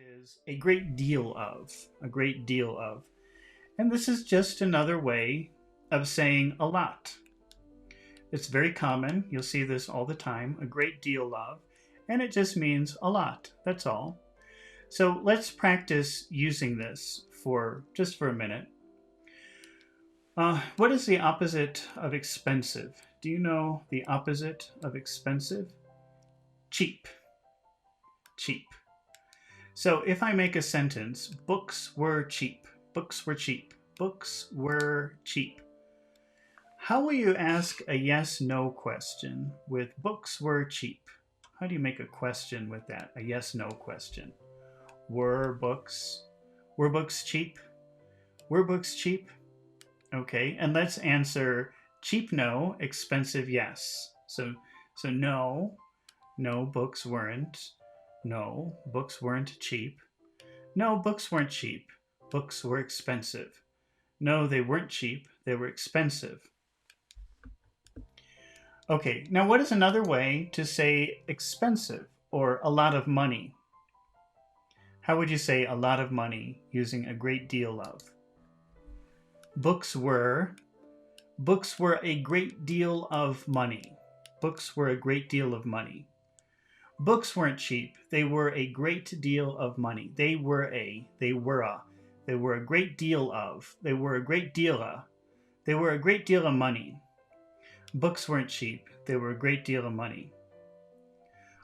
is a great deal of, a great deal of. And this is just another way of saying a lot. It's very common. You'll see this all the time, a great deal of, and it just means a lot. That's all. So let's practice using this for just for a minute. What is the opposite of expensive? Do you know the opposite of expensive? Cheap. Cheap. So if I make a sentence, books were cheap, books were cheap, books were cheap. How will you ask a yes-no question with books were cheap? How do you make a question with that, a yes-no question? Were books cheap? Were books cheap? Okay, and let's answer cheap no, expensive yes. So no, books weren't. No, books weren't cheap. No, books weren't cheap. Books were expensive. No, they weren't cheap. They were expensive. Okay, now what is another way to say expensive or a lot of money? How would you say a lot of money using a great deal of? Books were a great deal of money. Books were a great deal of money. Books weren't cheap. They were a great deal of money. They were a great deal of. They were a great deal of money. Books weren't cheap. They were a great deal of money.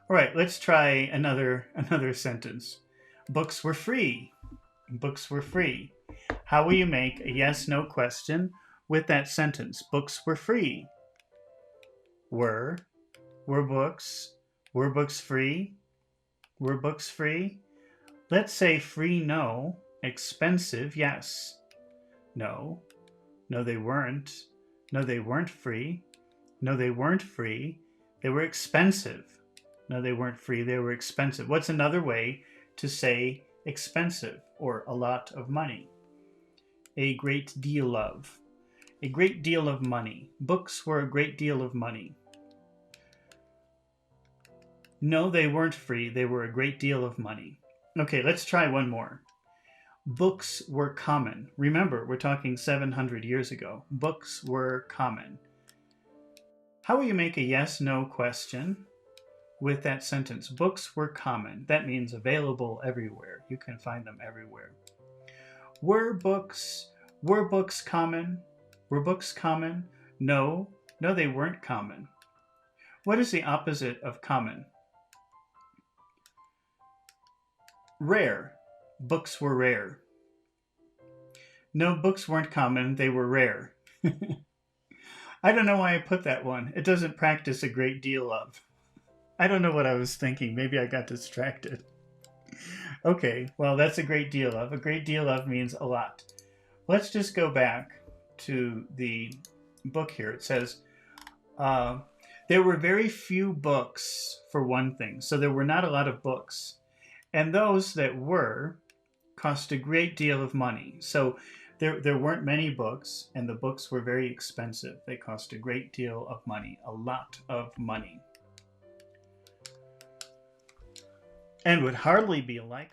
All right, let's try another sentence. Books were free. Books were free. How will you make a yes-no question with that sentence? Books were free. Were books free? Were books free? Let's say free no, expensive yes. No, they weren't. No, they weren't free. No, they weren't free. They were expensive. No, they weren't free. They were expensive. What's another way to say expensive or a lot of money? A great deal of. A great deal of money. Books were a great deal of money. No, they weren't free. They were a great deal of money. Okay, let's try one more. Books were common. Remember, we're talking 700 years ago. Books were common. How will you make a yes-no question with that sentence? Books were common. That means available everywhere. You can find them everywhere. Were books common? Were books common? No, they weren't common. What is the opposite of common? Rare. Books were rare. No, books weren't common. They were rare. I don't know why I put that one. It doesn't practice a great deal of. I don't know what I was thinking. Maybe I got distracted. Okay, well, that's a great deal of. A great deal of means a lot. Let's just go back to the book here. It says, there were very few books, for one thing. So there were not a lot of books. And those that were cost a great deal of money. So there weren't many books, and the books were very expensive. They cost a great deal of money, a lot of money. And would hardly be like